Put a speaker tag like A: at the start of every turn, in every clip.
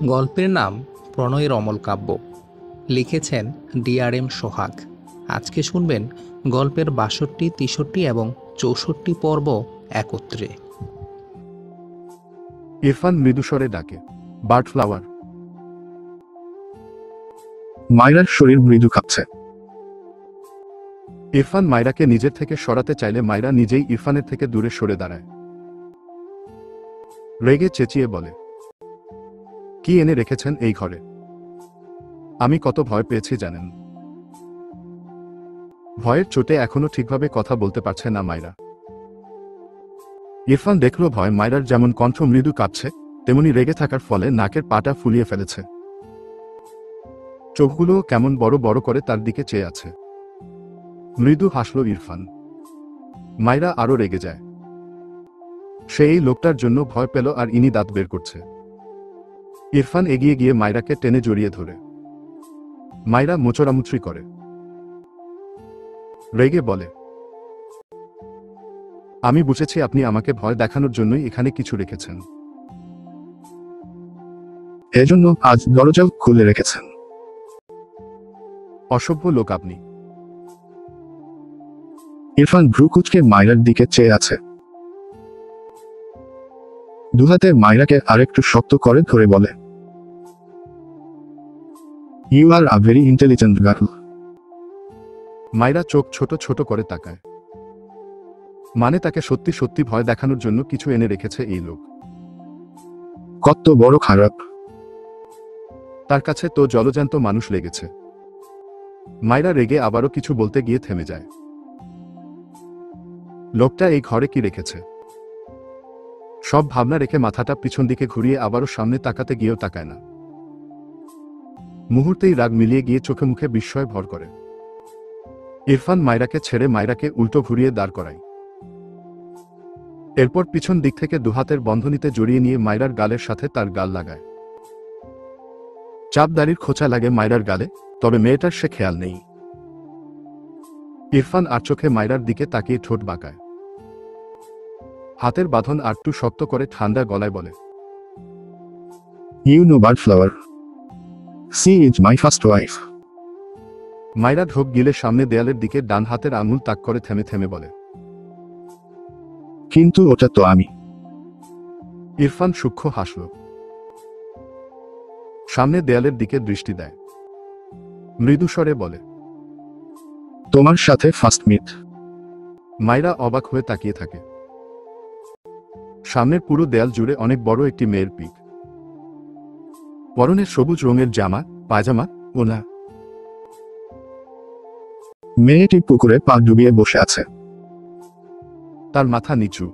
A: গল্পের নাম প্রণয়ের অমল কাব্য। লিখেছেন DRM সোহাগ। আজকে শুনবেন গল্পের ৬২, ৬৩ এবং ৬৪ পর্ব একত্রে।
B: ইরফান মৃদুস্বরে ডাকে, বার্ড ফ্লাওয়ার। মায়রার শরীর মৃদু কাঁপছে। ইরফান মায়রাকে নিজের থেকে সরাতে চাইলে মায়রা নিজেই ইরফানের থেকে দূরে সরে দাঁড়ায়। রেগে চেঁচিয়ে বলে, কি এনে রেখেছেন এই ঘরে? আমি কত ভয় পেয়েছি জানেন? ভয়ের চোটে এখনো ঠিকভাবে কথা বলতে পারছে না মায়রা। ইরফান দেখল ভয় মায়রার যেমন কণ্ঠ মৃদু কাঁপছে, তেমনি রেগে থাকার ফলে নাকের পাটা ফুলিয়ে ফেলেছে। চোখগুলো কেমন বড় বড় করে তার দিকে চেয়ে আছে। মৃদু হাসল ইরফান। মায়রা আরো রেগে যায়। সে এই লোকটার জন্য ভয় পেল আর ইনি দাঁত বের করছে। ইরফান এগিয়ে গিয়ে মায়রাকে টেনে জড়িয়ে ধরে। মায়রা মোচড়ামুচড়ি করে। রেগে বলে, আমি বুঝেছি আপনি আমাকে ভয় দেখানোর জন্যই এখানে কিছু রেখেছেন। এজন্য আজ দরজা খুলে রেখেছেন। অসভ্য লোক আপনি। ইরফান ভ্রুকুচকে মায়রার দিকে চেয়ে আছে। দুহাতে মায়রাকে আরেকটু শক্ত করে ধরে বলে, you are a very intelligent girl. Mayra চোখ ছোট ছোট করে তাকায়। মানে তাকে সত্যি সত্যি ভয় দেখানোর জন্য কিছু এনে রেখেছে এই লোক। কত বড় খারাপ। তার কাছে তো জলজ্যান্ত মানুষ লেগেছে। মায়রা রেগে আবারও কিছু বলতে গিয়ে থেমে যায়। লোকটা এই ঘরে কি রেখেছে? সব ভাবনা রেখে মাথাটা পিছন দিকে ঘুরিয়ে আবারও সামনে তাকাতে গিয়েও তাকায় না। মুহূর্তেই রাগ মিলিয়ে গিয়ে চোখে মুখে বিস্ময় ভর করে। ইরফান মায়রাকে ছেড়ে মায়রাকে উল্টো ঘুরিয়ে দাঁড় করায়। এরপর পিছন দিক থেকে দুহাতের বন্ধনীতে জড়িয়ে নিয়ে মায়রার গালের সাথে তার গাল লাগায়। চাপদাড়ির খোঁচা লাগে মায়রার গালে, তবে মেয়েটার সে খেয়াল নেই। ইরফান আর চোখে মায়রার দিকে তাকিয়ে ঠোঁট বাঁকায়। হাতের বাঁধন আরটু শক্ত করে ঠান্ডা গলায় বলে, you know bird flower, she is my first wife. Mayra ঢোক গিলে সামনে দেয়ালের দিকে ডান হাতের আঙুল তাক করে থেমে থেমে বলে, কিন্তু ওটা তো আমি। ইরফান সূক্ষ্ম হাসল। সামনে দেয়ালের দিকে দৃষ্টি দেয়। মৃদুস্বরে বলে, তোমার সাথে ফার্স্ট মিট। মায়রা অবাক হয়ে তাকিয়ে থাকে। সামনের পুরো দেয়াল জুড়ে অনেক বড় একটি মেয়ের পিক। পরনের সবুজ রঙের জামা, পায়জামা, ওনা। মেয়েটি পুকুরে পা ডুবিয়ে বসে আছে। তার মাথা নিচু।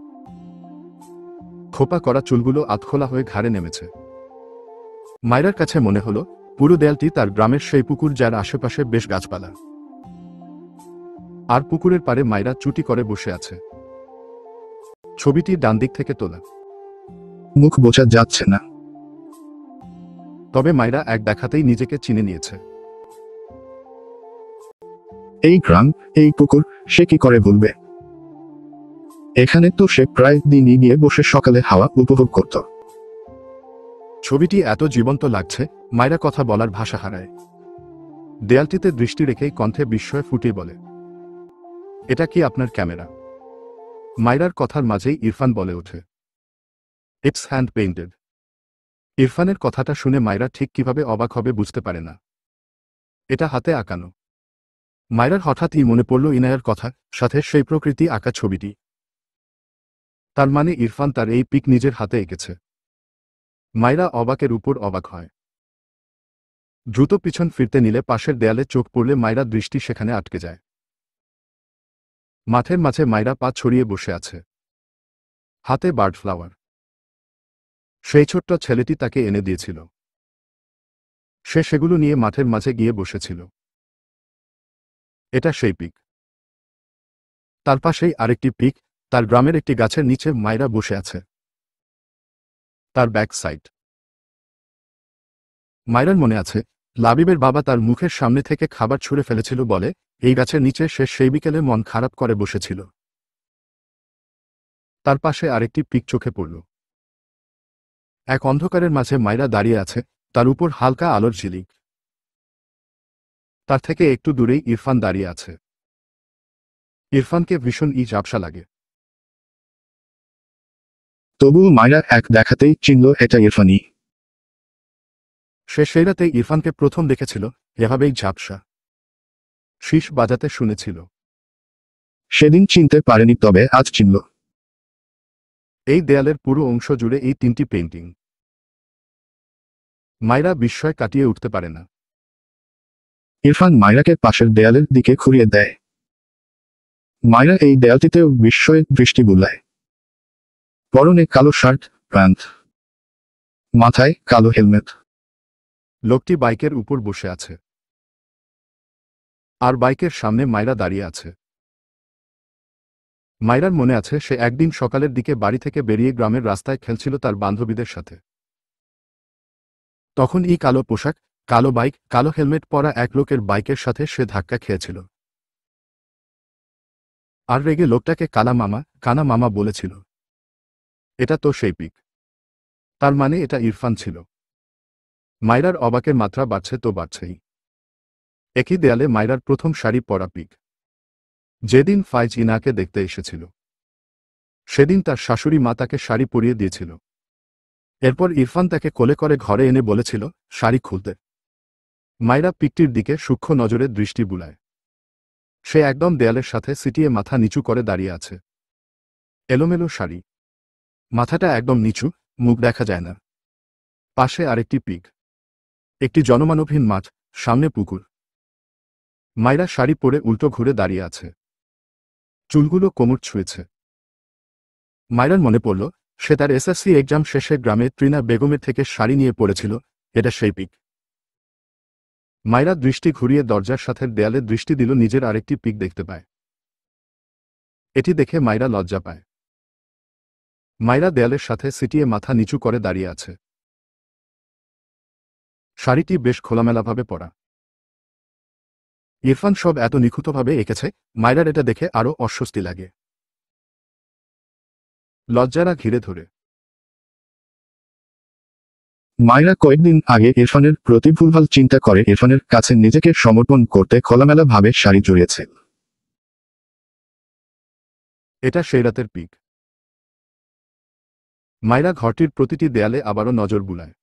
B: খোপা করা চুলগুলো আধখোলা হয়ে ঘাড়ে নেমেছে। মায়রার কাছে মনে হলো পুরো দেয়ালটি তার গ্রামের সেই পুকুর, যার আশেপাশে বেশ গাছপালা। আর পুকুরের পাড়ে মায়রা চুটি করে বসে আছে। ছবিটি ডান দিক থেকে তোলা। মুখ বোঝা যাচ্ছে না, তবে মায়রা এক দেখাতেই নিজেকে চিনে নিয়েছে। এই গ্রাম, এই পুকুর, সে কি করে ভুলবে? এখানে তো সে প্রায় দিনই গিয়ে বসে সকালে হাওয়া উপভোগ করত। ছবিটি এত জীবন্ত লাগছে, মায়রা কথা বলার ভাষা হারায়। দেয়ালটিতে দৃষ্টি রেখেই কণ্ঠে বিস্ময় ফুটিয়ে বলে, এটা কি আপনার ক্যামেরা? মায়রার কথার মাঝেই ইরফান বলে ওঠে, ইটস হ্যান্ড পেইন্টেড। ইরফানের কথাটা শুনে মায়রা ঠিক কিভাবে অবাক হবে বুঝতে পারে না। এটা হাতে আঁকানো। মায়রার হঠাৎই মনে পড়ল ইনায়ার কথা, সাথে সেই প্রকৃতি আঁকা ছবিটি। তার মানে ইরফান তার এই পিক নিজের হাতে এঁকেছে। মায়রা অবাকের উপর অবাক হয়। দ্রুত পিছন ফিরতে নিলে পাশের দেয়ালে চোখ পড়লে মায়রা দৃষ্টি সেখানে আটকে যায়। মাঠের মাঝে মায়রা পা ছড়িয়ে বসে আছে, হাতে বার্ড ফ্লাওয়ার। সেই ছোট্ট ছেলেটি তাকে এনে দিয়েছিল। সে সেগুলো নিয়ে মাঠের মাঝে গিয়ে বসেছিল। এটা সেই পিক। তার পাশেই আরেকটি পিক, তার গ্রামের একটি গাছের নিচে মায়রা বসে আছে। তার ব্যাক সাইড। মায়রার মনে আছে, লাবিবের বাবা তার মুখের সামনে থেকে খাবার ছুঁড়ে ফেলেছিল বলে এই গাছের নিচে সে সেই বিকেলে মন খারাপ করে বসেছিল। তার পাশে আরেকটি পিক চোখে পড়ল। এক অন্ধকারের মাঝে মাইরা দাঁড়িয়ে আছে, তার উপর হালকা আলোর ঝিলিক। তার থেকে একটু দূরেই ইরফান দাঁড়িয়ে আছে। ইরফানকে ভীষণ ঝাপসা লাগে। তবুও মাইরা এক দেখাতেই চিনল এটা ইরফানই। সে সেই রাতে ইরফানকে প্রথম দেখেছিল এভাবেই ঝাপসা, শীষ বাজাতে শুনেছিল। সেদিন চিনতে পারেনি, তবে আজ চিনল। এই দেয়ালের পুরো অংশ জুড়ে এই 3টি পেইন্টিং। মাইরা বিস্ময় কাটিয়ে উঠতে পারে না। ইরফান মাইরাকে পাশের দেয়ালের দিকে ঘুরিয়ে দেয়। মাইরা এই দেয়ালটিতেও বিস্ময়ে দৃষ্টি বুলায়। পরনে কালো শার্ট, প্যান্ট, মাথায় কালো হেলমেট। লোকটি বাইকের উপর বসে আছে, আর বাইকের সামনে মাইরা দাঁড়িয়ে আছে। মাইরার মনে আছে সে একদিন সকালের দিকে বাড়ি থেকে বেরিয়ে গ্রামের রাস্তায় খেলছিল তার বান্ধবীদের সাথে। তখন এই কালো পোশাক, কালো বাইক, কালো হেলমেট পরা এক লোকের বাইকের সাথে সে ধাক্কা খেয়েছিল। আর রেগে লোকটাকে কানা মামা বলেছিল। এটা তো সেই পিক। তার মানে এটা ইরফান ছিল। মাইরার অবাকের মাত্রা বাড়ছে তো বাড়ছেই। একই দেয়ালে মাইরার প্রথম শাড়ি পরা পিক, যেদিন ফাইজ ইনাকে দেখতে এসেছিল। সেদিন তার শাশুড়ি মা তাকে শাড়ি পরিয়ে দিয়েছিল। এরপর ইরফান তাকে কোলে করে ঘরে এনে বলেছিল শাড়ি খুলতে। মাইরা পিকটির দিকে সূক্ষ্ম নজরে দৃষ্টি বুলায়। সে একদম দেয়ালের সাথে সিটিয়ে মাথা নিচু করে দাঁড়িয়ে আছে। এলোমেলো শাড়ি, মাথাটা একদম নিচু, মুখ দেখা যায় না। পাশে আরেকটি পিক, একটি জনমানবহীন মাঠ, সামনে পুকুর। মাইরা শাড়ি পরে উল্টো ঘুরে দাঁড়িয়ে আছে, চুলগুলো কোমর ছুঁয়েছে। মাইরার মনে পড়ল সে তার এসএসসি এক্সাম শেষে গ্রামে ত্রিনা বেগমের থেকে শাড়ি নিয়ে পড়েছিল। এটা সেই পিক। মাইরা দৃষ্টি ঘুরিয়ে দরজার সাথে দেয়ালে দৃষ্টি দিল, নিজের আরেকটি পিক দেখতে পায়। এটি দেখে মাইরা লজ্জা পায়। মাইরা দেয়ালের সাথে সিটিয়ে মাথা নিচু করে দাঁড়িয়ে আছে। শাড়িটি বেশ খোলামেলাভাবে পরা। ইরফান সব এত নিখুঁতভাবে এঁকেছে, মাইরার এটা দেখে আরও অস্বস্তি লাগে। লজ্জারা ঘিরে ধরে। মাইরা কয়েকদিন আগে ইরফানের প্রতি ভুলভাল চিন্তা করে ইরফানের কাছে নিজেকে সমর্পণ করতে খোলামেলাভাবে শাড়ি জড়িয়েছে। এটা সেই রাতের পিক। মাইরা ঘরটির প্রতিটি দেয়ালে আবারও নজর বুলায়।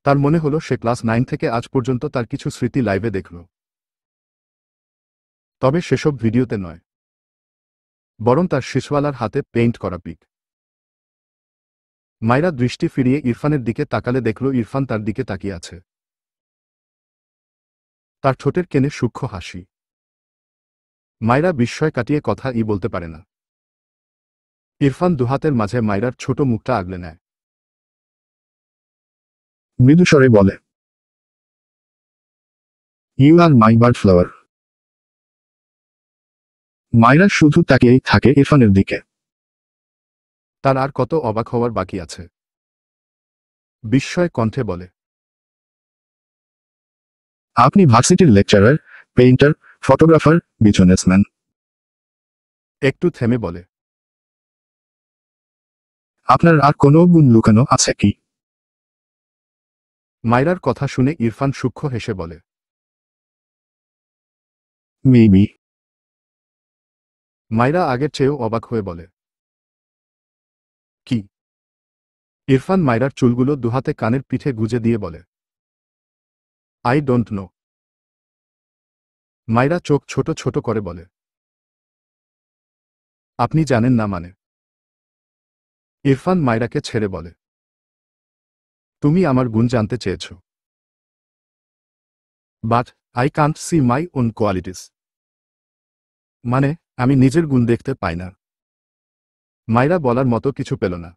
B: তার মনে হলো সে ক্লাস 9 থেকে আজ পর্যন্ত তার কিছু স্মৃতি লাইভে দেখল। তবে সেসব ভিডিওতে নয়, বরং তার শিশওয়ালার হাতে পেইন্ট করা পিক। মাইরা দৃষ্টি ফিরিয়ে ইরফানের দিকে তাকালে দেখল ইরফান তার দিকে তাকিয়ে আছে। তার ঠোঁটের কেনে সূক্ষ্ম হাসি। মাইরা বিস্ময় কাটিয়ে কথা বলতে পারে না। ইরফান দুহাতের মাঝে মাইরার ছোট মুখটা আগলে নেয়। মৃদুস্বরে বলে, you are my bird flower. Maira শুধু তাকিয়েই থাকে ইরফানের দিকে। তার আর কত অবাক হওয়ার বাকি আছে। বিস্ময় কণ্ঠে বলে, আপনি ভার্সিটির লেকচারার, পেইন্টার, ফটোগ্রাফার, বিজনেসম্যান। একটু থেমে বলে, আপনার আর কোনো গুণ লুকানো আছে কি? মাইরার কথা শুনে ইরফান সূক্ষ্ম হেসে বলে, মেবি। মাইরা আগের চেয়েও অবাক হয়ে বলে, কি? ইরফান মাইরার চুলগুলো দুহাতে কানের পিঠে গুজে দিয়ে বলে, আই ডোন্ট নো। মাইরা চোখ ছোট ছোট করে বলে, আপনি জানেন না মানে? ইরফান মাইরাকে ছেড়ে বলে, তুমি আমার গুণ জানতে চেয়েছ, but I can't see my own qualities. মানে আমি নিজের গুণ দেখতে পাই না। মাইরা বলার মতো কিছু পেল না।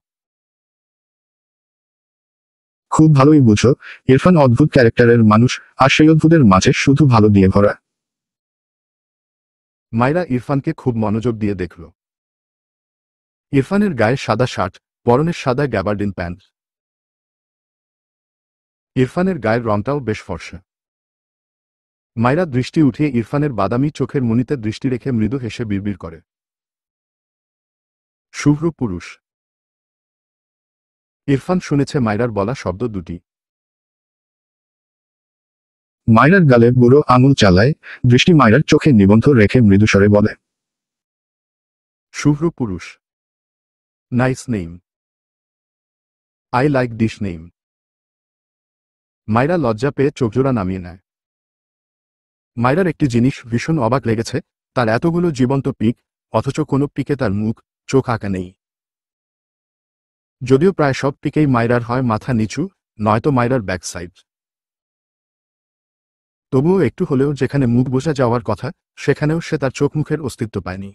B: খুব ভালোই বুঝো, ইরফান অদ্ভুত ক্যারেক্টারের মানুষ, আর সেই অদ্ভুতের মাঝে শুধু ভালো দিয়ে ভরা। মাইরা ইরফানকে খুব মনোযোগ দিয়ে দেখল। ইরফানের গায়ে সাদা শার্ট, পরনে সাদা গ্যাবার্ডিন প্যান্ট। ইরফানের গায়ের রংটাও বেশ ফর্সা। মাইরা দৃষ্টি উঠিয়ে ইরফানের বাদামি চোখের মনিতে দৃষ্টি রেখে মৃদু হেসে বিড়বিড় করে, শুভ্র পুরুষ। ইরফান শুনেছে মায়রার বলা শব্দ দুটি। মায়রার গালে বুড়ো আঙুল চালায়, দৃষ্টি মায়রার চোখে নিবন্ধ রেখে মৃদুস্বরে বলে, শুভ্র পুরুষ। Nice name. I like this name. Mayra লজ্জা পেয়ে চোখজোড়া নামিয়ে নেয়। মায়রার একটি জিনিস ভীষণ অবাক লেগেছে, তার এতগুলো জীবন্ত পিক, অথচ কোনো পিকে তার মুখ, চোখ আঁকা নেই। যদিও প্রায় সব পিকেই মায়রার হয় মাথা নিচু, নয়তো মায়রার ব্যাক সাইড। তবুও একটু হলেও যেখানে মুখ বোঝা যাওয়ার কথা, সেখানেও সে তার চোখ মুখের অস্তিত্ব পায়নি।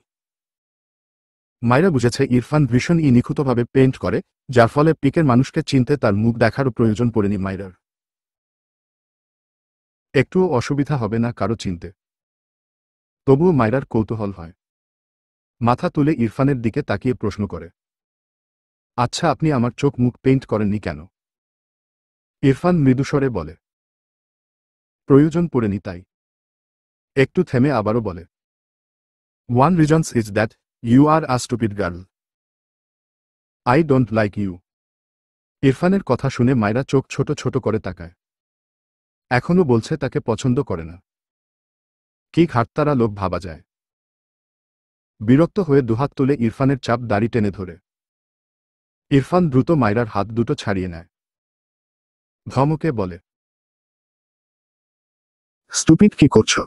B: মায়রা বুঝেছে ইরফান ভীষণ নিখুঁতভাবে পেইন্ট করে, যার ফলে পিকের মানুষকে চিনতে তার মুখ দেখারও প্রয়োজন পড়েনি মায়রার। একটুও অসুবিধা হবে না কারো চিনতে। তবুও মায়রার কৌতূহল হয়। মাথা তুলে ইরফানের দিকে তাকিয়ে প্রশ্ন করে, আচ্ছা, আপনি আমার চোখ মুখ পেইন্ট করেননি কেন? ইরফান মৃদুস্বরে বলে, প্রয়োজন পড়েনি তাই। একটু থেমে আবারও বলে, one reasons is that you are a stupid girl. I don't like you. ইরফানের কথা শুনে মায়রা চোখ ছোট ছোট করে তাকায়। এখনও বলছে তাকে পছন্দ করে না। কি ঘাটতারা লোক ভাবা যায়। বিরক্ত হয়ে দুহাত তুলে ইরফানের চাপ দাড়ি টেনে ধরে। ইরফান দ্রুত মায়রার হাত দুটো ছাড়িয়ে নেয়। ধমকে বলে, স্টুপিড কি করছো?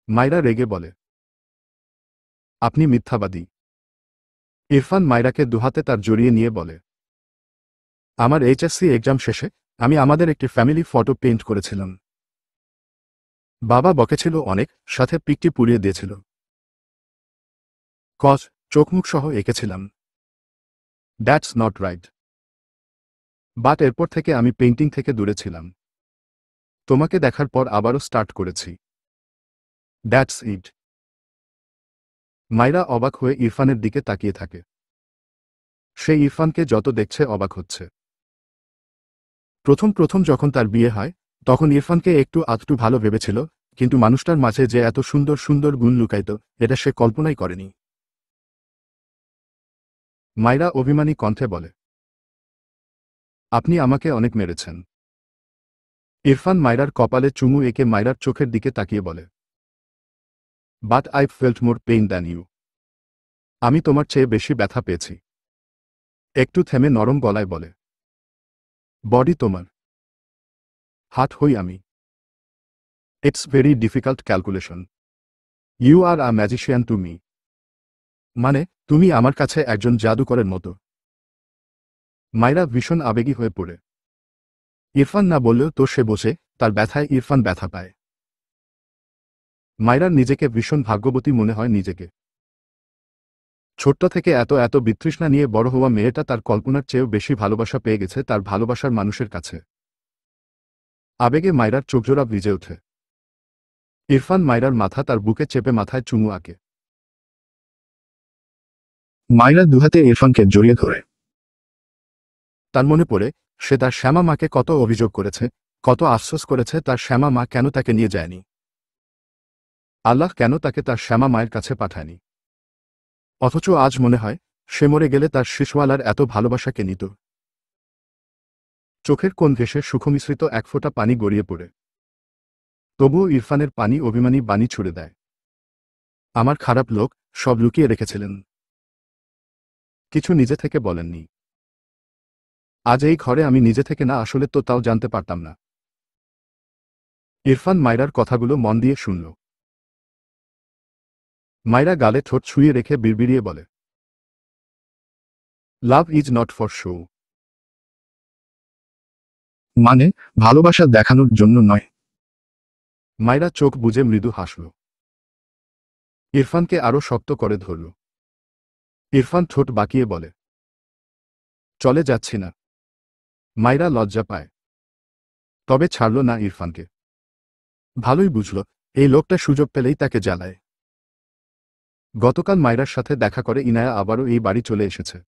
B: মায়রা রেগে বলে, আপনি মিথ্যাবাদী। ইরফান মায়রাকে দুহাতে তার জড়িয়ে নিয়ে বলে, আমার এইচএসসি এক্সাম শেষে আমি আমাদের একটি ফ্যামিলি ফটো পেইন্ট করেছিলাম। বাবা বকেছিল অনেক, সাথে পিকটি পুড়িয়ে দিয়েছিল। কজ, চোখমুখ সহ এঁকেছিলাম। That's not right. বাট এরপর থেকে আমি পেইন্টিং থেকে দূরে ছিলাম। তোমাকে দেখার পর আবারও স্টার্ট করেছি। That's it. মায়রা অবাক হয়ে ইরফানের দিকে তাকিয়ে থাকে। সে ইরফানকে যত দেখছে অবাক হচ্ছে। প্রথম প্রথম যখন তার বিয়ে হয়, তখন ইরফানকে একটু আধটু ভালো ভেবেছিল, কিন্তু মানুষটার মাঝে যে এত সুন্দর সুন্দর গুণ লুকাইত, এটা সে কল্পনাই করেনি। মায়রা অভিমানী কণ্ঠে বলে, আপনি আমাকে অনেক মেরেছেন। ইরফান মায়রার কপালে চুমু এঁকে মায়রার চোখের দিকে তাকিয়ে বলে, but I felt more pain than you. আমি তোমার চেয়ে বেশি ব্যথা পেয়েছি। একটু থেমে নরম গলায় বলে, বডি তোমার, হাত হই আমি। It's very difficult calculation. You are a magician to me. মানে, তুমি আমার কাছে একজন জাদুকরের মতো। মায়রা ভীষণ আবেগী হয়ে পড়ে। ইরফান না বললেও তো সে বসে, তার ব্যথায় ইরফান ব্যথা পায়। মায়রার নিজেকে ভীষণ ভাগ্যবতী মনে হয় নিজেকে। ছোট্ট থেকে এত এত বিতৃষ্ণা নিয়ে বড় হওয়া মেয়েটা তার কল্পনার চেয়েও বেশি ভালোবাসা পেয়ে গেছে তার ভালোবাসার মানুষের কাছে। আবেগে মায়রার চোখজোড়া ভিজে ওঠে। ইরফান মায়রার মাথা তার বুকে চেপে মাথায় চুমু আঁকে। মায়রা দুহাতে ইরফানকে জড়িয়ে ধরে। তার মনে পড়ে, সে তার শ্যামা মাকে কত অভিযোগ করেছে, কত আফসোস করেছে তার শ্যামা মা কেন তাকে নিয়ে যায়নি। আল্লাহ কেন তাকে তার শ্যামা মায়ের কাছে পাঠায়নি। অথচ আজ মনে হয়, সে মরে গেলে তার শিশুওয়ালার এত ভালোবাসাকে নিত। চোখের কোণ ঘেঁষে সুখমিশ্রিত এক ফোঁটা পানি গড়িয়ে পড়ে। তবুও ইরফানের পানি অভিমানী বাণী ছুড়ে দেয়, আমার খারাপ লোক, সব লুকিয়ে রেখেছিলেন, কিছু নিজে থেকে বলেননি। আজ এই ঘরে আমি নিজে থেকে না আসলে তো তাও জানতে পারতাম না। ইরফান মায়রার কথাগুলো মন দিয়ে শুনল। মায়রা গালে ঠোঁট ছুঁয়ে রেখে বিড়বিড়িয়ে বলে, love is not for show. মানে, ভালোবাসা দেখানোর জন্য নয়। মায়রা চোখ বুজে মৃদু হাসল। ইরফানকে আরো শক্ত করে ধরল। ইরফান ঠোঁট বাঁকিয়ে বলে, চলে যাচ্ছি না। মায়রা লজ্জা পায়, তবে ছাড়ল না ইরফানকে। ভালোই বুঝল, এই লোকটা সুযোগ পেলেই তাকে জ্বালায়। গতকাল মায়রার সাথে দেখা করে ইনায়া আবারও এই বাড়ি চলে এসেছে।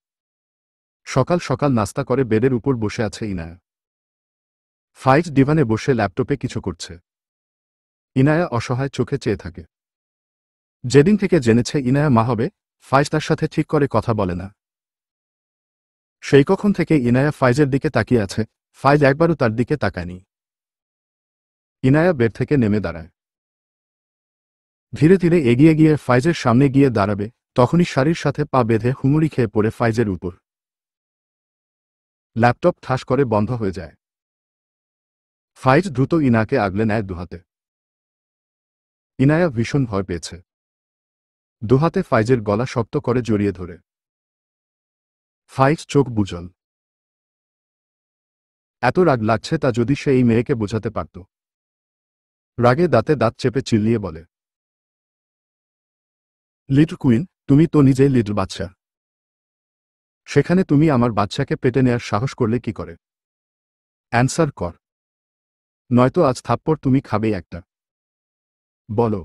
B: সকাল সকাল নাস্তা করে বেডের উপর বসে আছে ইনায়া। ফাইজ ডিভানে বসে ল্যাপটপে কিছু করছে। ইনায়া অসহায় চোখে চেয়ে থাকে। যেদিন থেকে জেনেছে ইনায়া মা হবে, ফাইজ তার সাথে ঠিক করে কথা বলে না। সেই কখন থেকে ইনায়া ফাইজের দিকে তাকিয়ে আছে, ফাইজ একবারও তার দিকে তাকায়নি। ইনায়া বেড থেকে নেমে দাঁড়ায়। ধীরে ধীরে এগিয়ে গিয়ে ফাইজের সামনে গিয়ে দাঁড়াবে, তখনই শাড়ির সাথে পা বেঁধে হুমুড়ি খেয়ে পড়ে ফাইজের উপর। ল্যাপটপ ঠাস করে বন্ধ হয়ে যায়। ফাইজ দ্রুত ইনাকে আগলে নেয় দুহাতে। ইনায়া ভীষণ ভয় পেয়েছে। দুহাতে ফাইজের গলা শক্ত করে জড়িয়ে ধরে। ফাইজ চোখ বুজল। এত রাগ লাগছে তা যদি সে এই মেয়েকে বোঝাতে পারত। রাগে দাঁতে দাঁত চেপে চিল্লিয়ে বলে, লিটল কুইন, তুমি তো নিজেই লিটল বাচ্চা। সেখানে তুমি আমার বাচ্চাকে পেটে নেয়ার সাহস করলে কি করে? অ্যান্সার কর, নয়তো আজ থাপ্পড় তুমি খাবেই একটা। বলো।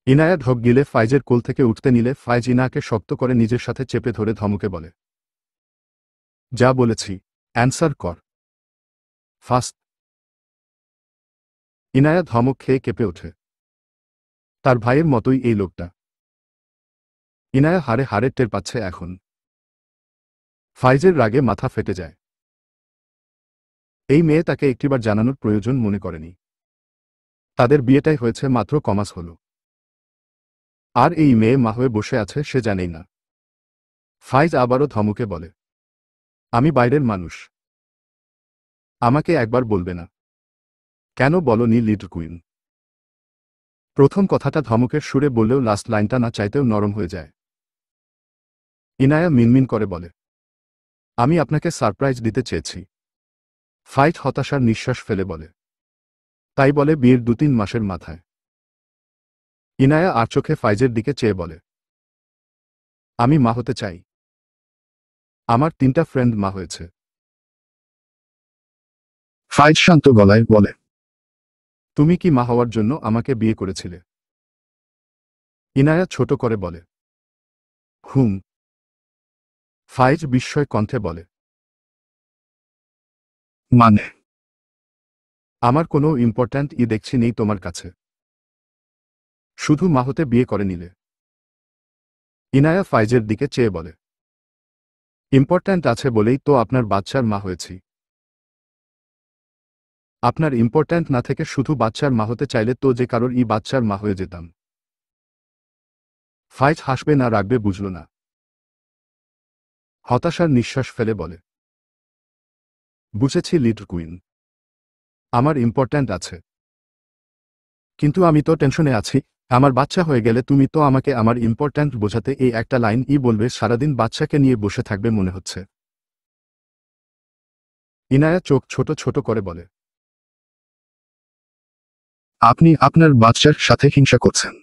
B: ইনায়া ঢোক গিলে ফাইজের কোল থেকে উঠতে নিলে ফাইজ ইনাকে শক্ত করে নিজের সাথে চেপে ধরে ধমকে বলে, যা বলেছি অ্যান্সার কর ফাস্ট। ইনায়া ধমক খেয়ে কেঁপে ওঠে। তার ভাইয়ের মতোই এই লোকটা। ইনায়া হাড়ে হাড়ে টের পাচ্ছে এখন। ফাইজের রাগে মাথা ফেটে যায়। এই মেয়ে তাকে একটিবার জানানোর প্রয়োজন মনে করেনি। তাদের বিয়েটাই হয়েছে মাত্র কমাস হল। আর এই মেয়ে মা হয়ে বসে আছে সে জানেই না। ফাইজ আবারও ধমকে বলে, আমি বাইরের মানুষ। আমাকে একবার বলবে না? কেন বলনি লিটল কুইন? প্রথম কথাটা ধমকের সুরে বললেও লাস্ট লাইনটা না চাইতেও নরম হয়ে যায়। ইনায়া মিনমিন করে বলে, আমি আপনাকে সারপ্রাইজ দিতে চেয়েছি। ফাইজ হতাশার নিঃশ্বাস ফেলে বলে, তাই বলে বিয়ের 2-3 মাসের মাথায়? ইনায়া আর চোখে ফাইজের দিকে চেয়ে বলে, আমি মা হতে চাই। আমার 3টা ফ্রেন্ড মা হয়েছে। ফাইজ শান্ত গলায় বলে, তুমি কি মা হওয়ার জন্য আমাকে বিয়ে করেছিলে? ইনায়া ছোট করে বলে, হুম। ফাইজ বিস্ময় কণ্ঠে বলে, মানে? আমার কোনো ইম্পর্ট্যান্ট দেখছি নেই তোমার কাছে। শুধু মা হতে বিয়ে করে নিলে? ইনায়া ফাইজের দিকে চেয়ে বলে, ইম্পর্ট্যান্ট আছে বলেই তো আপনার বাচ্চার মা হয়েছি। আপনার ইম্পর্ট্যান্ট না থেকে শুধু বাচ্চার মা হতে চাইলে তো যে কারোর বাচ্চার মা হয়ে যেতাম। ফাইজ হাসবে না রাগবে বুঝল না। হতাশার নিঃশ্বাস ফেলে বলে, বুঝেছি লিটল কুইন, আমার ইম্পর্ট্যান্ট আছে। কিন্তু আমি তো টেনশনে আছি। আমার বাচ্চা হয়ে গেলে তুমি তো আমাকে আমার ইম্পর্ট্যান্ট বোঝাতে এই একটা লাইন বলবে, সারাদিন বাচ্চাকে নিয়ে বসে থাকবে মনে হচ্ছে। ইনায়া চোখ ছোট ছোট করে বলে, আপনি আপনার বাচ্চার সাথে হিংসা করছেন?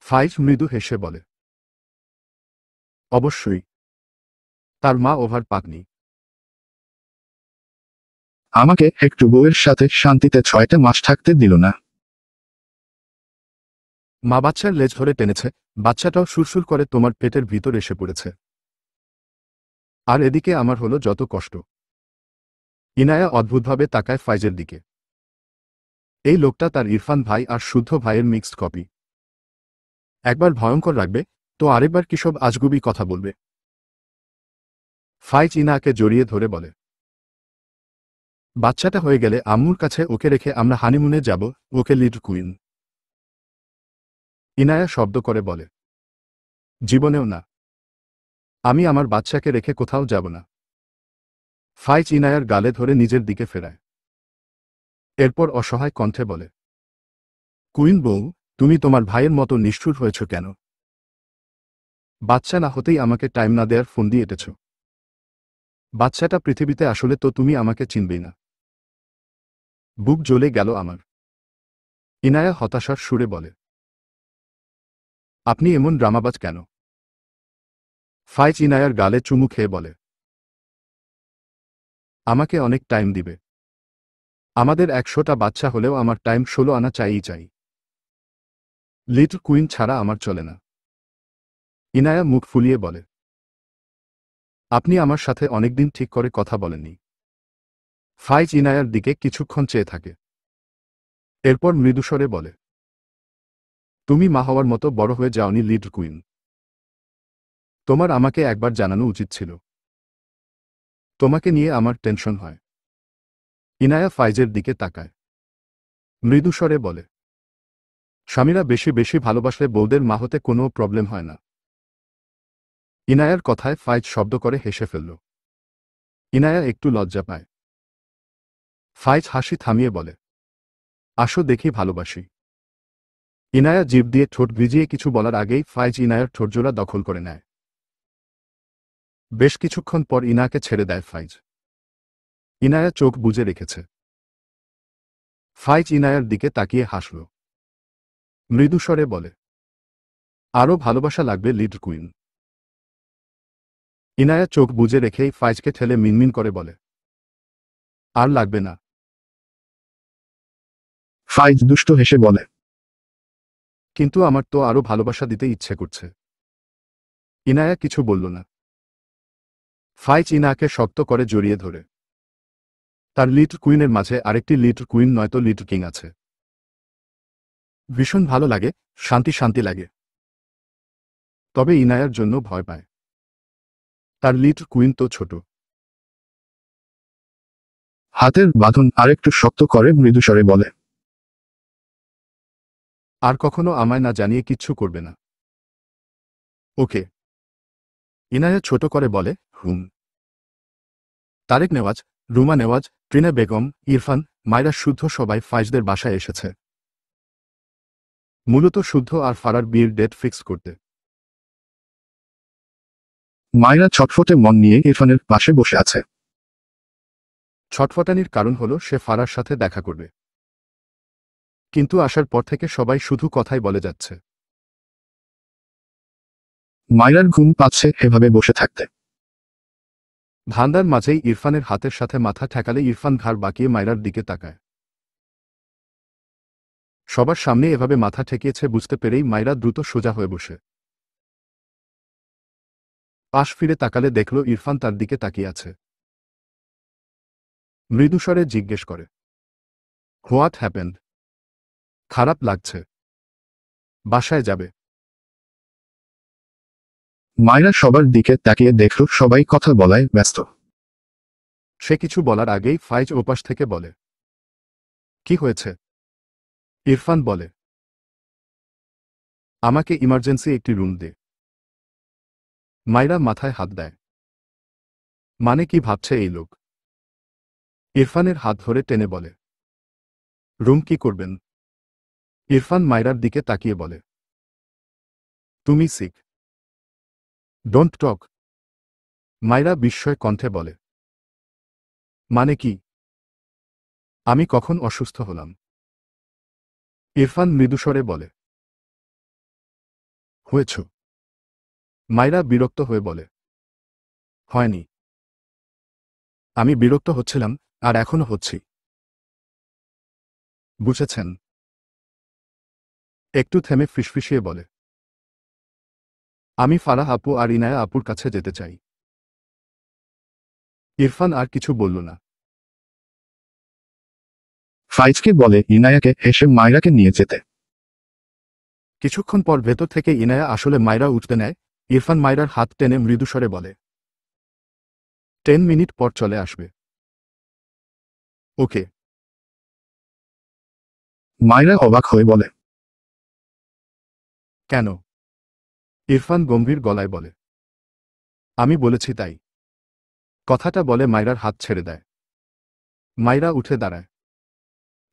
B: ফাইজ মৃদু হেসে বলে, অবশ্যই। তার মা ওভার পাকনি। আমাকে একটু বউয়ের সাথে শান্তিতে 6টা মাস থাকতে দিল না। মা বাচ্চার লেজ ধরে টেনেছে, বাচ্চাটাও সুরসুর করে তোমার পেটের ভিতর এসে পড়েছে। আর এদিকে আমার হলো যত কষ্ট। ইনায়া অদ্ভুতভাবে তাকায় ফাইজের দিকে। এই লোকটা তার ইরফান ভাই আর শুদ্ধ ভাইয়ের মিক্সড কপি। একবার ভয়ঙ্কর রাখবে তো আরেকবার কিসব আজগুবি কথা বলবে। ফাইজ ইনাকে জড়িয়ে ধরে বলে, বাচ্চাটা হয়ে গেলে আম্মুর কাছে ওকে রেখে আমরা হানিমুনে যাব, ওকে লিটল কুইন। ইনায়া শব্দ করে বলে, জীবনেও না। আমি আমার বাচ্চাকে রেখে কোথাও যাব না। ফাইজ ইনায়ার গালে ধরে নিজের দিকে ফেরায়। এরপর অসহায় কণ্ঠে বলে, কুইন বউ, তুমি তোমার ভাইয়ের মতো নিষ্ঠুর হয়েছ কেন? বাচ্চা না হতেই আমাকে টাইম না দেয়ার ফোন দিয়ে এটেছ। বাচ্চাটা পৃথিবীতে আসলে তো তুমি আমাকে চিনবেই না। বুক জ্বলে গেল আমার। ইনায়া হতাশার সুরে বলে, আপনি এমন ড্রামাবাজ কেন? ফাইজ ইনায়ার গালে চুমু খেয়ে বলে, আমাকে অনেক টাইম দিবে। আমাদের 100টা বাচ্চা হলেও আমার টাইম 16 আনা চাইই চাই। লিটল কুইন ছাড়া আমার চলে না। ইনায়া মুখ ফুলিয়ে বলে, আপনি আমার সাথে অনেকদিন ঠিক করে কথা বলেননি। ফাইজ ইনায়ার দিকে কিছুক্ষণ চেয়ে থাকে। এরপর মৃদুস্বরে বলে, তুমি মা হওয়ার মতো বড় হয়ে যাওনি লিটল কুইন। তোমার আমাকে একবার জানানো উচিত ছিল। তোমাকে নিয়ে আমার টেনশন হয়। ইনায়া ফাইজের দিকে তাকায়। মৃদুস্বরে বলে, স্বামীরা বেশি বেশি ভালোবাসলে বউদের মা হতে কোনো প্রবলেম হয় না। ইনায়ার কথায় ফাইজ শব্দ করে হেসে ফেলল। ইনায়া একটু লজ্জা পায়। ফাইজ হাসি থামিয়ে বলে, আসো দেখি ভালোবাসি। ইনায়া জিভ দিয়ে ঠোঁট ভিজিয়ে কিছু বলার আগেই ফাইজ ইনায়ার ঠোঁটজোড়া দখল করে নেয়। বেশ কিছুক্ষণ পর ইনায়াকে ছেড়ে দেয় ফাইজ। ইনায়া চোখ বুজে রেখেছে। ফাইজ ইনায়ার দিকে তাকিয়ে হাসল। মৃদুস্বরে বলে, আরও ভালোবাসা লাগবে লিটল কুইন। ইনায়া চোখ বুজে রেখেই ফাইজকে ঠেলে মিনমিন করে বলে, আর লাগবে না। ফাইজ দুষ্ট হেসে বলে, কিন্তু আমার তো আরও ভালোবাসা দিতে ইচ্ছে করছে। ইনায়া কিছু বলল না। ফাইজ ইনায়াকে শক্ত করে জড়িয়ে ধরে। তার লিটল কুইনের মাঝে আরেকটি লিটল কুইন নয়তো লিটল কিং আছে। ভীষণ ভালো লাগে, শান্তি শান্তি লাগে। তবে ইনায়ার জন্য ভয় পায়। তার লিটল কুইন তো ছোট। হাতের বাঁধন আরেকটু শক্ত করে মৃদুস্বরে বলে, আর কখনো আমায় না জানিয়ে কিচ্ছু করবে না। ওকে। ইনায়া ছোট করে বলে, হুম। তারেক নেওয়াজ, রুমা নেওয়াজ, ট্রিনা বেগম, ইরফান, মায়রা শুদ্ধ সবাই ফাইজদের বাসায় এসেছে। মূলত শুদ্ধ আর ফারার বিয়ের ডেট ফিক্স করতে। মায়রা ছটফটে মন নিয়ে ইরফানের পাশে বসে আছে। ছটফটানির কারণ হলো সে ফারার সাথে দেখা করবে। কিন্তু আসার পর থেকে সবাই শুধু কথাই বলে যাচ্ছে। মায়রার ঘুম পাচ্ছে এভাবে বসে থাকতে। ধান্দার মাঝেই ইরফানের হাতের সাথে মাথা ঠেকালে ইরফান ঘাড় বাঁকিয়ে মায়রার দিকে তাকায়। সবার সামনে এভাবে মাথা ঠেকিয়েছে বুঝতে পেরেই মায়রা দ্রুত সোজা হয়ে বসে। পাশ ফিরে তাকালে দেখল ইরফান তার দিকে তাকিয়ে আছে। মৃদুস্বরে জিজ্ঞেস করে, হোয়াট হ্যাপেন্ড? খারাপ লাগছে? বাসায় যাবে? মায়রা সবার দিকে তাকিয়ে দেখল সবাই কথা বলায় ব্যস্ত। সে কিছু বলার আগেই ফাইজ ওপাশ থেকে বলে, কি হয়েছে? ইরফান বলে, আমাকে ইমার্জেন্সি একটি রুম দে। মায়রা মাথায় হাত দেয়। মানে কি ভাবছে এই লোক? ইরফানের হাত ধরে টেনে বলে, রুম কি করবেন? ইরফান মায়রার দিকে তাকিয়ে বলে, তুমি সিক। Don't talk. মায়রা বিস্ময় কণ্ঠে বলে, মানে কি? আমি কখন অসুস্থ হলাম? ইরফান মৃদুস্বরে বলে, হয়েছ। মায়রা বিরক্ত হয়ে বলে, হয়নি। আমি বিরক্ত হচ্ছিলাম, আর এখনো হচ্ছি। বুঝেছেন? একটু থেমে ফিসফিসিয়ে বলে, আমি ফারাহ আপু আর ইনায়া আপুর কাছে যেতে চাই। ইরফান আর কিছু বলল না। ফাইজকে বলে ইনায়াকে এসে মায়রাকে নিয়ে যেতে। কিছুক্ষণ পর ভেতর থেকে ইনায়া আসলে মায়রা উঠতে নেয়। ইরফান মায়রার হাত টেনে মৃদুস্বরে বলে, 10 মিনিট পর চলে আসবে। ওকে। মায়রা অবাক হয়ে বলে, কেন? ইরফান গম্ভীর গলায় বলে, আমি বলেছি তাই। কথাটা বলে মায়রার হাত ছেড়ে দেয়। মায়রা উঠে দাঁড়ায়।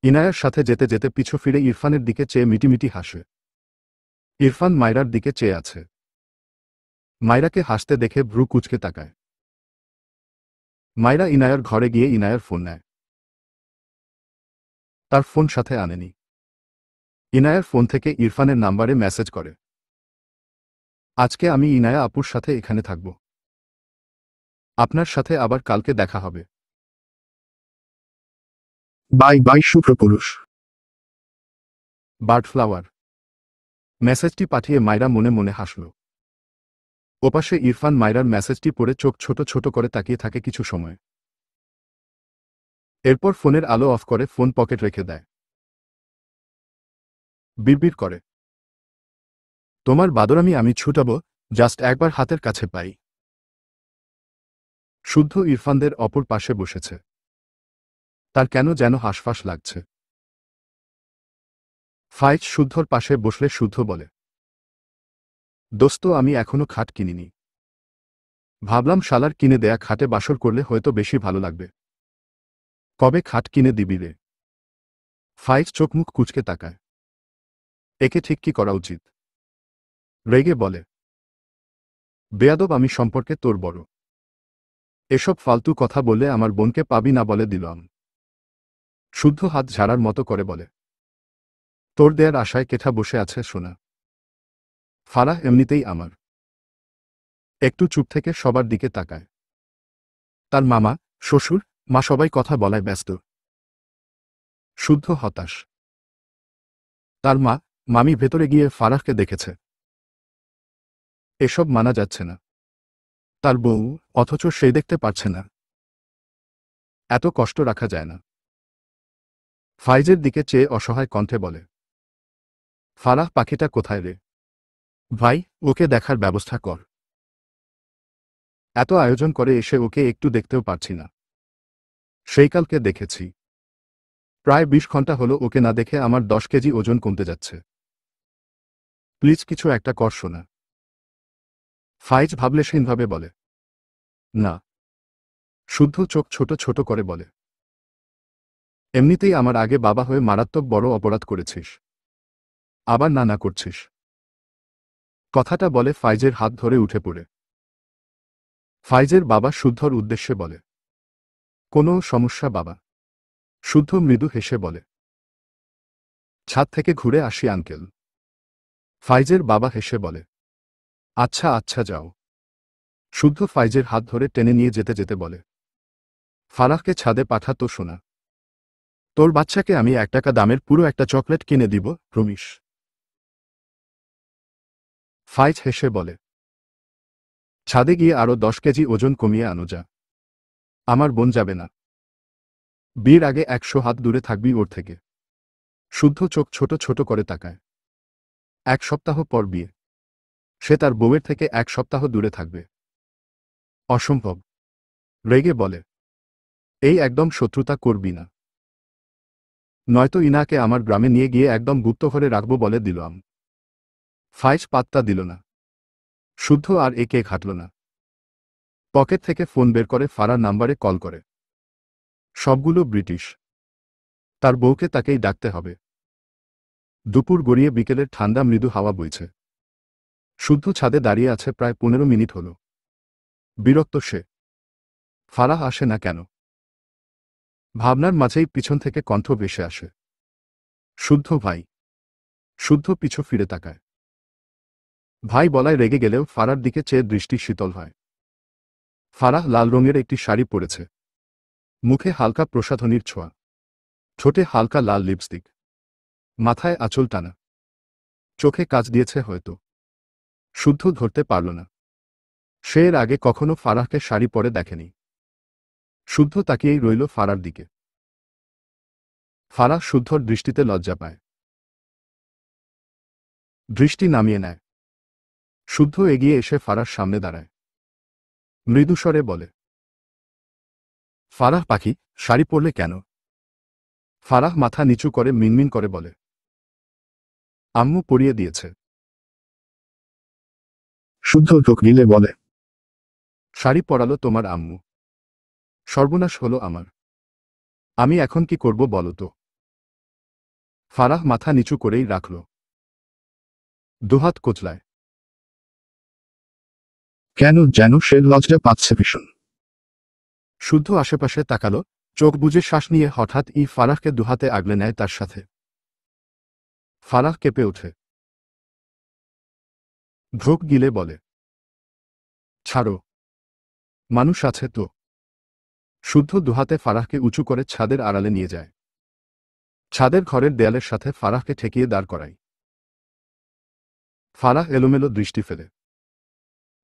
B: ইনায়ার সাথে যেতে যেতে পিছু ফিরে ইরফানের দিকে চেয়ে মিটিমিটি হাসে। ইরফান মায়রার দিকে চেয়ে আছে। মায়রাকে হাসতে দেখে ভ্রু কুঁচকে তাকায়। মায়রা ইনায়ার ঘরে গিয়ে ইনায়ার ফোন নেয়। তার ফোন সাথে আনেনি। ইনায়ার ফোন থেকে ইরফানের নাম্বারে মেসেজ করে, আজকে আমি ইনায়া আপুর সাথে এখানে থাকব। আপনার সাথে আবার কালকে দেখা হবে। বাই বাই শুক্রপুরুষ। বার্ডফ্লাওয়ার। মেসেজটি পাঠিয়ে মায়রা মনে মনে হাসল। ওপাশে ইরফান মায়রার মেসেজটি পড়ে চোখ ছোট ছোট করে তাকিয়ে থাকে কিছু সময়। এরপর ফোনের আলো অফ করে ফোন পকেট রেখে দেয়। বিড়বিড় করে, তোমার বাদরামি আমি ছুটাবো, জাস্ট একবার হাতের কাছে পাই। শুদ্ধ ইরফানদের অপর পাশে বসেছে। তার কেন যেন হাঁসফাঁস লাগছে। ফাইজ শুদ্ধর পাশে বসলে শুদ্ধ বলে, দোস্ত আমি এখনো খাট কিনিনি। ভাবলাম শালার কিনে দেয়া খাটে বাসর করলে হয়তো বেশি ভালো লাগবে। কবে খাট কিনে দিবি রে? ফাইজ চোখ মুখ কুঁচকে তাকায়। একে ঠিক কি করা উচিত? রেগে বলে, বেয়াদব আমি সম্পর্কে তোর বড়। এসব ফালতু কথা বললে আমার বোনকে পাবি না বলে দিলাম। শুদ্ধ হাত ঝাড়ার মতো করে বলে, তোর দেয়ার আশায় কেঠা বসে আছে শোনা। ফারাহ এমনিতেই আমার। একটু চুপ থেকে সবার দিকে তাকায়। তার মামা, শ্বশুর, মা সবাই কথা বলায় ব্যস্ত। শুদ্ধ হতাশ। তার মা, মামি ভেতরে গিয়ে ফারাহকে দেখেছে। এসব মানা যাচ্ছে না। তার বউ, অথচ সে দেখতে পারছে না। এত কষ্ট রাখা যায় না। ফাইজের দিকে চেয়ে অসহায় কণ্ঠে বলে, ফারাহ পাখিটা কোথায় রে? ভাই, ওকে দেখার ব্যবস্থা কর। এত আয়োজন করে এসে ওকে একটু দেখতেও পারছি না। সেই কালকে দেখেছি। প্রায় ২০ ঘন্টা হলো ওকে না দেখে আমার ১০ কেজি ওজন কমতে যাচ্ছে। প্লিজ কিছু একটা কর শোনা। ফাইজ ভাবলেশহীনভাবে বলে, না। শুদ্ধ চোখ ছোট ছোট করে বলে, এমনিতেই আমার আগে বাবা হয়ে মারাত্মক বড় অপরাধ করেছিস। আবার না না করছিস। কথাটা বলে ফাইজের হাত ধরে উঠে পড়ে। ফাইজের বাবা শুদ্ধর উদ্দেশ্যে বলে, কোনো সমস্যা বাবা? শুদ্ধ মৃদু হেসে বলে, ছাদ থেকে ঘুরে আসি আঙ্কেল। ফাইজের বাবা হেসে বলে, আচ্ছা আচ্ছা যাও। শুদ্ধ ফাইজের হাত ধরে টেনে নিয়ে যেতে যেতে বলে, ফারাহকে ছাদে পাঠা তো শোনা। তোর বাচ্চাকে আমি ১ টাকা দামের পুরো একটা চকলেট কিনে দিব, প্রমিস। ফাইজ হেসে বলে, ছাদে গিয়ে আরো ১০ কেজি ওজন কমিয়ে আনো যা। আমার বোন যাবে না। বিয়ের আগে ১০০ হাত দূরে থাকবি ওর থেকে। শুদ্ধ চোখ ছোট ছোট করে তাকায়। ১ সপ্তাহ পর বিয়ে। সে তার বউয়ের থেকে ১ সপ্তাহ দূরে থাকবে। অসম্ভব। রেগে বলে, এই একদম শত্রুতা করবি না। নয়তো ইনাকে আমার গ্রামে নিয়ে গিয়ে একদম গুপ্তঘরে রাখব বলে দিলাম। ফাইজ পাত্তা দিল না। শুদ্ধ আর একে ঘাটল না। পকেট থেকে ফোন বের করে ফারার নাম্বারে কল করে। সবগুলো ব্রিটিশ। তার বউকে তাকেই ডাকতে হবে। দুপুর গড়িয়ে বিকেলের ঠান্ডা মৃদু হাওয়া বইছে। শুদ্ধ ছাদে দাঁড়িয়ে আছে প্রায় ১৫ মিনিট হল। বিরক্ত সে। ফারাহ আসে না কেন? ভাবনার মাঝেই পিছন থেকে কণ্ঠ ভেসে আসে, শুদ্ধ ভাই। শুদ্ধ পিছু ফিরে তাকায়। ভাই বলায় রেগে গেলেও ফারার দিকে চেয়ে দৃষ্টি শীতল হয়। ফারাহ লাল রঙের একটি শাড়ি পরেছে। মুখে হালকা প্রসাধনীর ছোঁয়া। ঠোঁটে হালকা লাল লিপস্টিক। মাথায় আঁচল টানা। চোখে কাজ দিয়েছে হয়তো। শুদ্ধ ধরতে পারল না। সে এর আগে কখনো ফারাহকে শাড়ি পরে দেখেনি। শুদ্ধ তাকিয়েই রইল ফারার দিকে। ফারাহ শুদ্ধর দৃষ্টিতে লজ্জা পায়। দৃষ্টি নামিয়ে নেয়। শুদ্ধ এগিয়ে এসে ফারার সামনে দাঁড়ায়। মৃদুস্বরে বলে, ফারাহ পাখি, শাড়ি পরলে কেন? ফারাহ মাথা নিচু করে মিনমিন করে বলে, আম্মু পরিয়ে দিয়েছে।
C: শুদ্ধ চোখ গিলে বলে,
B: শাড়ি পরালো তোমার আম্মু। সর্বনাশ হলো আমার। আমি এখন কি করব বলো তো? ফারাহ মাথা নিচু করেই রাখল। দুহাত কোচলায়।
C: কেন যেন সে লজ্জা পাচ্ছে ভীষণ।
B: শুদ্ধ আশেপাশে তাকালো, চোখ বুজে শ্বাস নিয়ে হঠাৎ ফারাহকে দুহাতে আগলে নেয় তার সাথে। ফারাহ কেঁপে ওঠে। ঢোক গিলে বলে, ছাড়ো। মানুষ আছে তো। শুদ্ধ দুহাতে ফারাহকে উঁচু করে ছাদের আড়ালে নিয়ে যায়। ছাদের ঘরের দেয়ালের সাথে ফারাহকে ঠেকিয়ে দাঁড় করায়। ফারাহ এলোমেলো দৃষ্টি ফেলে।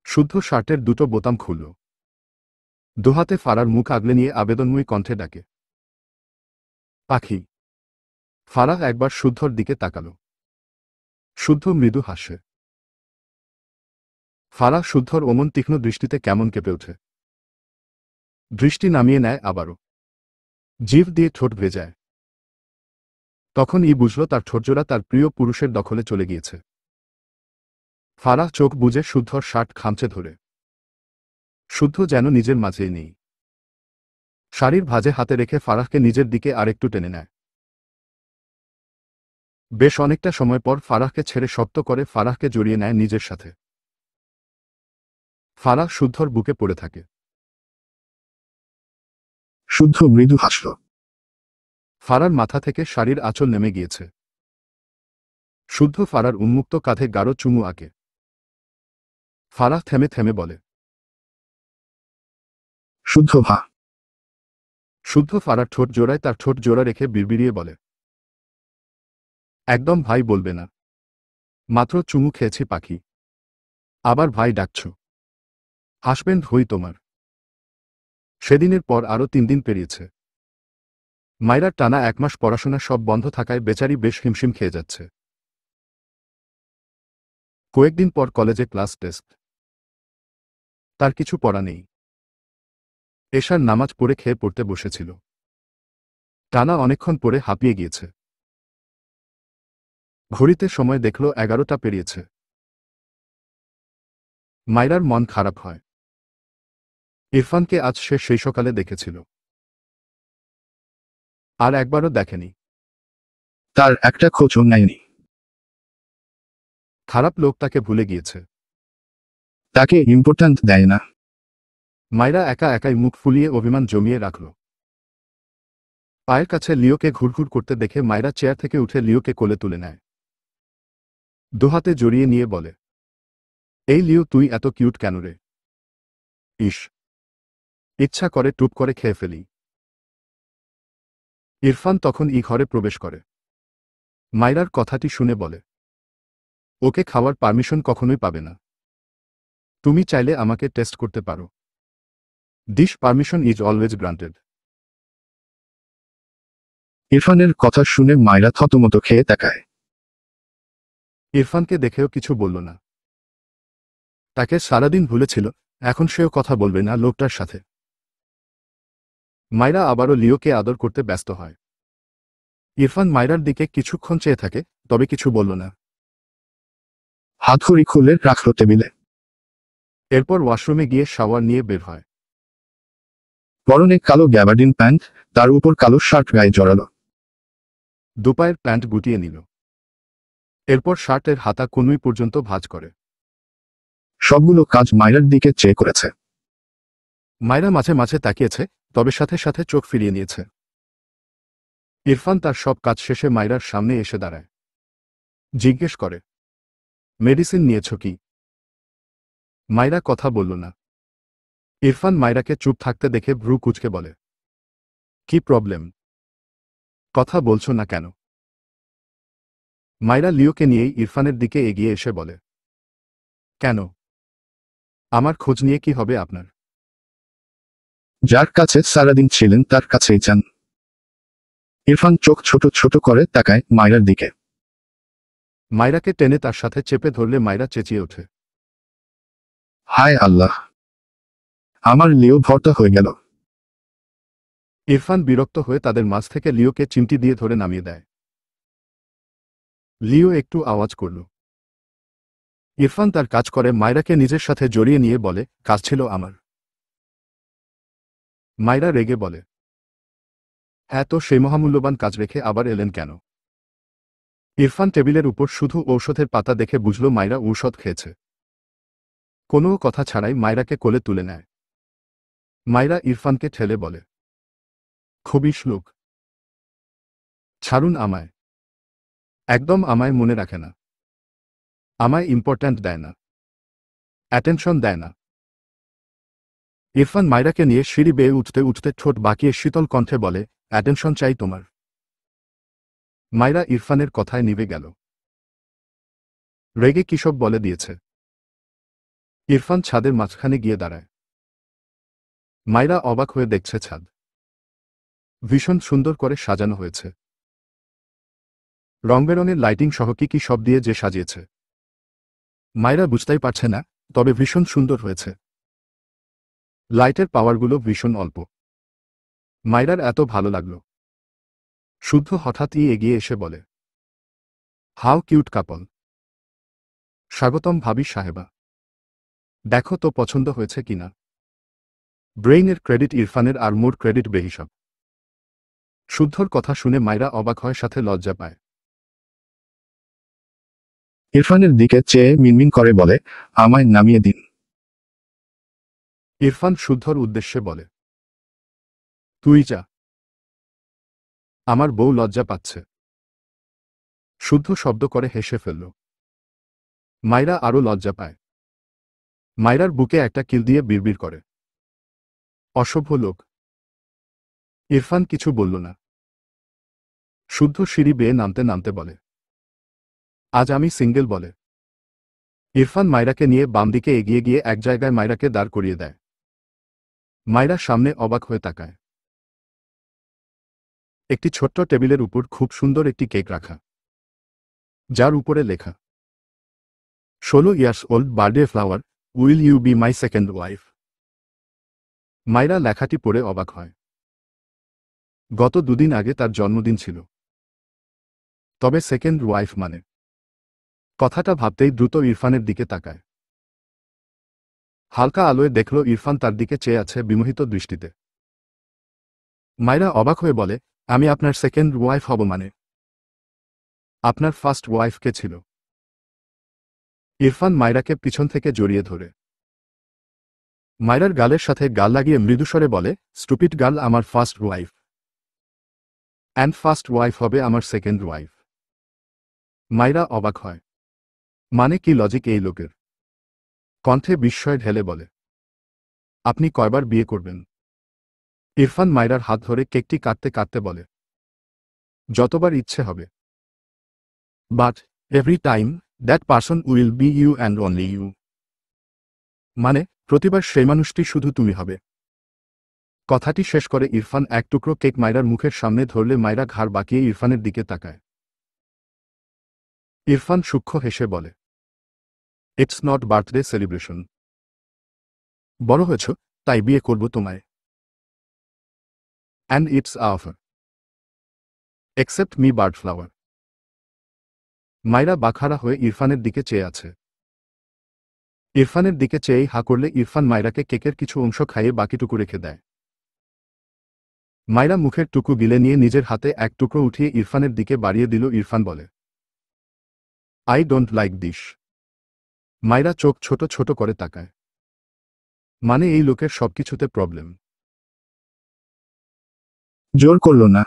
B: শুদ্ধ শার্টের দুটো বোতাম খুলল। দুহাতে ফারার মুখ আগলে নিয়ে আবেদনময়ী কণ্ঠে ডাকে, পাখি। ফারাহ একবার শুদ্ধর দিকে তাকাল। শুদ্ধ মৃদু হাসে। ফারাহ শুদ্ধর অমন তীক্ষ্ণ দৃষ্টিতে কেমন কেঁপে ওঠে। দৃষ্টি নামিয়ে নেয় আবারও। জিভ দিয়ে ঠোঁট ভেজায়। তখন বুঝল তার ঠোঁটজোড়া তার প্রিয় পুরুষের দখলে চলে গিয়েছে। ফারাহ চোখ বুজে শুদ্ধর শার্ট খামচে ধরে। শুদ্ধ যেন নিজের মাঝেই নেই। শাড়ির ভাঁজে হাতে রেখে ফারাহকে নিজের দিকে আরেকটু টেনে নেয়। বেশ অনেকটা সময় পর ফারাহকে ছেড়ে শক্ত করে ফারাহকে জড়িয়ে নেয় নিজের সাথে। ফারাহ শুদ্ধর বুকে পড়ে থাকে।
C: শুদ্ধ মৃদু হাসল।
B: ফারার মাথা থেকে শাড়ির আঁচল নেমে গিয়েছে। শুদ্ধ ফারার উন্মুক্ত কাঁধে গাঢ় চুমু আঁকে। ফারাহ থেমে থেমে বলে,
C: শুদ্ধ ভা।
B: শুদ্ধ ফারার ঠোঁট জোড়ায় তার ঠোঁট জোড়া রেখে বিড়বিড়িয়ে বলে, একদম ভাই বলবে না। মাত্র চুমু খেয়েছি পাখি, আবার ভাই ডাকছ। হাসবেন্ড হই তোমার। সেদিনের পর আরও 3 দিন পেরিয়েছে। মাইরার টানা 1 মাস পড়াশোনা সব বন্ধ থাকায় বেচারি বেশ হিমশিম খেয়ে যাচ্ছে। কয়েকদিন পর কলেজে ক্লাস টেস্ট। তার কিছু পড়া নেই। এশার নামাজ পড়ে খেয়ে পড়তে বসেছিল। টানা অনেকক্ষণ পরে হাঁপিয়ে গিয়েছে। ঘড়িতে সময় দেখল 11টা পেরিয়েছে। মাইরার মন খারাপ হয়। ইরফানকে আজ সে সেই সকালে দেখেছিল, আর একবারও দেখেনি।
C: তার একটা খোঁজও নেয়নি।
B: খারাপ লোক তাকে ভুলে গিয়েছে।
C: তাকে ইম্পর্ট্যান্ট দেয় না।
B: মাইরা একা একাই মুখ ফুলিয়ে অভিমান জমিয়ে রাখল। পায়ের কাছে লিওকে ঘুরঘুর করতে দেখে মাইরা চেয়ার থেকে উঠে লিওকে কোলে তুলে নেয়। দুহাতে জড়িয়ে নিয়ে বলে, এই লিও তুই এত কিউট কেন রে? ইস, ইচ্ছা করে টুপ করে খেয়ে ফেলি। ইরফান তখন ঘরে প্রবেশ করে। মাইরার কথাটি শুনে বলে, ওকে খাওয়ার পারমিশন কখনোই পাবে না। তুমি চাইলে আমাকে টেস্ট করতে পারো। This permission is always granted.
C: ইরফানের কথা শুনে মাইরা থতমত খেয়ে তাকায়।
B: ইরফানকে দেখেও কিছু বলল না। তাকে সারাদিন ভুলেছিল, এখন সেও কথা বলবে না লোকটার সাথে। মাইরা আবারও লিওকে আদর করতে ব্যস্ত হয়। ইরফান মাইরার দিকে কিছুক্ষণ চেয়ে থাকে, তবে কিছু বলল না।
C: হাতঘড়ি খুলে রাখল টেবিলে।
B: এরপর ওয়াশরুমে গিয়ে শাওয়ার নিয়ে বের হয়।
C: পরনে কালো গ্যাবার্ডিন প্যান্ট, তার উপর কালো শার্ট গায়ে জড়ালো।
B: দুপায়ের প্যান্ট গুটিয়ে নিল। এরপর শার্টের হাতা কনুই পর্যন্ত ভাঁজ করে।
C: সবগুলো কাজ মাইরার দিকে চেয়ে করেছে।
B: মাইরা মাঝে মাঝে তাকিয়েছে, তবে সাথে সাথে চোখ ফিরিয়ে নিয়েছে। ইরফান তার সব কাজ শেষে মাইরার সামনে এসে দাঁড়ায়। জিজ্ঞেস করে, মেডিসিন নিয়েছ কি? মাইরা কথা বলল না। ইরফান মাইরাকে চুপ থাকতে দেখে ভ্রু কুঁচকে বলে, কি প্রবলেম? কথা বলছো না কেন? মাইরা লিওকে নিয়েই ইরফানের দিকে এগিয়ে এসে বলে, কেন? আমার খোঁজ নিয়ে কি হবে আপনার?
C: যার কাছে সারাদিন ছিলেন তার কাছেই যান। ইরফান চোখ ছোট ছোট করে তাকায় মাইরার দিকে।
B: মাইরাকে টেনে তার সাথে চেপে ধরলে মাইরা চেঁচিয়ে ওঠে।
C: হায় আল্লাহ, আমার লিও ভর্তা হয়ে গেল।
B: ইরফান বিরক্ত হয়ে তাদের মাঝ থেকে লিওকে চিমটি দিয়ে ধরে নামিয়ে দেয়। লিও একটু আওয়াজ করল। ইরফান তার কাজ করে মাইরাকে নিজের সাথে জড়িয়ে নিয়ে বলে, কাজ ছিল আমার। মাইরা রেগে বলে, হ্যাঁ তো সেই মহামূল্যবান কাজ রেখে আবার এলেন কেন? ইরফান টেবিলের উপর শুধু ঔষধের পাতা দেখে বুঝল মাইরা ঔষধ খেয়েছে। কোনো কথা ছাড়াই মাইরাকে কোলে তুলে নেয়। মাইরা ইরফানকে ঠেলে বলে, খুবই শ্লোক। ছাড়ুন আমায়। একদম আমায় মনে রাখে না। আমায় ইম্পর্ট্যান্ট দেয় না, অ্যাটেনশন দেয় না। ইরফান মাইরাকে নিয়ে সিঁড়ি বেয়ে উঠতে উঠতে ঠোঁট বাঁকিয়ে শীতল কণ্ঠে বলে, অ্যাটেনশন চাই তোমার। মাইরা ইরফানের কথায় নিভে গেল। রেগে কিসব বলে দিয়েছে। ইরফান ছাদের মাঝখানে গিয়ে দাঁড়ায়। মাইরা অবাক হয়ে দেখছে ছাদ। ভীষণ সুন্দর করে সাজানো হয়েছে। রংবেরঙের লাইটিং সহ কি সব দিয়ে যে সাজিয়েছে। মাইরা বুঝতেই পারছে না তবে ভীষণ সুন্দর হয়েছে। লাইটের পাওয়ারগুলো ভীষণ অল্প। মাইরার এত ভালো লাগলো। শুদ্ধ হঠাৎই এগিয়ে এসে বলে, হাউ কিউট কাপল। স্বাগতম ভাবি সাহেবা। দেখো তো পছন্দ হয়েছে কিনা। ব্রেইনের ক্রেডিট ইরফানের আর মোর ক্রেডিট বেহিসাব। শুদ্ধর কথা শুনে মাইরা অবাক হয়, সাথে লজ্জা পায়।
C: ইরফানের দিকে চেয়ে মিনমিন করে বলে, আমায় নামিয়ে দিন।
B: ইরফান শুদ্ধর উদ্দেশ্যে বলে, তুই যা, আমার বউ লজ্জা পাচ্ছে। শুদ্ধ শব্দ করে হেসে ফেলল। মাইরা আরও লজ্জা পায়। মাইরার বুকে একটা কিল দিয়ে বিড়বিড় করে, অসভ্য লোক। ইরফান কিছু বলল না। শুদ্ধ সিঁড়ি বেয়ে নামতে নামতে বলে, আজ আমি সিঙ্গেল বলে। ইরফান মাইরাকে নিয়ে বাম দিকে এগিয়ে গিয়ে এক জায়গায় মাইরাকে দাঁড় করিয়ে দেয়। মাইরা সামনে অবাক হয়ে তাকায়। একটি ছোট্ট টেবিলের উপর খুব সুন্দর একটি কেক রাখা, যার উপরে লেখা 16 years old birthday flower, will you be my second wife. Maira লেখাটি পড়ে অবাক হয়। গত দুদিন আগে তার জন্মদিন ছিল। তবে সেকেন্ড ওয়াইফ মানে? কথাটা ভাবতেই দ্রুত ইরফানের দিকে তাকায়। হালকা আলোয় দেখল ইরফান তার দিকে চেয়ে আছে বিমোহিত দৃষ্টিতে। মাইরা অবাক হয়ে বলে, আমি আপনার সেকেন্ড ওয়াইফ হব মানে? আপনার ফার্স্ট ওয়াইফ কে ছিল? ইরফান মাইরাকে পিছন থেকে জড়িয়ে ধরে মাইরার গালের সাথে গাল লাগিয়ে মৃদুস্বরে বলে, স্টুপিড গার্ল, আমার first wife and first wife হবে আমার সেকেন্ড ওয়াইফ। মাইরা অবাক হয়। মানে কি লজিক এই লোকের? কণ্ঠে বিস্ময় ঢেলে বলে, আপনি কয়বার বিয়ে করবেন? ইরফান মাইরার হাত ধরে কেকটি কাটতে কাটতে বলে, যতবার ইচ্ছে হবে। But every time that person will be you and only you. মানে প্রতিবার সেই মানুষটি শুধু তুমি হবে। কথাটি শেষ করে ইরফান এক টুকরো কেক মাইরার মুখের সামনে ধরলে মাইরা ঘাড় বাঁকিয়ে ইরফানের দিকে তাকায়। ইরফান সূক্ষ্ম হেসে বলে, ইটস নট বার্থডে সেলিব্রেশন। বড় হয়েছ, তাই বিয়ে করব তোমায়। And it's a offer. Accept me bird flower. মাইরা বাখারা হয়ে ইরফানের দিকে চেয়ে আছে। ইরফানের দিকে চেয়েই হা করলে ইরফান মাইরাকে কেকের কিছু অংশ খাইয়ে বাকিটুকু রেখে দেয়। মাইরা মুখের টুকু গিলে নিয়ে নিজের হাতে এক টুকরো উঠিয়ে ইরফানের দিকে বাড়িয়ে দিল। ইরফান বলে, আই ডোন্ট লাইক দিস। মাইরা চোখ ছোট ছোট করে তাকায়। মানে এই লোকের সবকিছুতে প্রবলেম।
C: জোর করল না।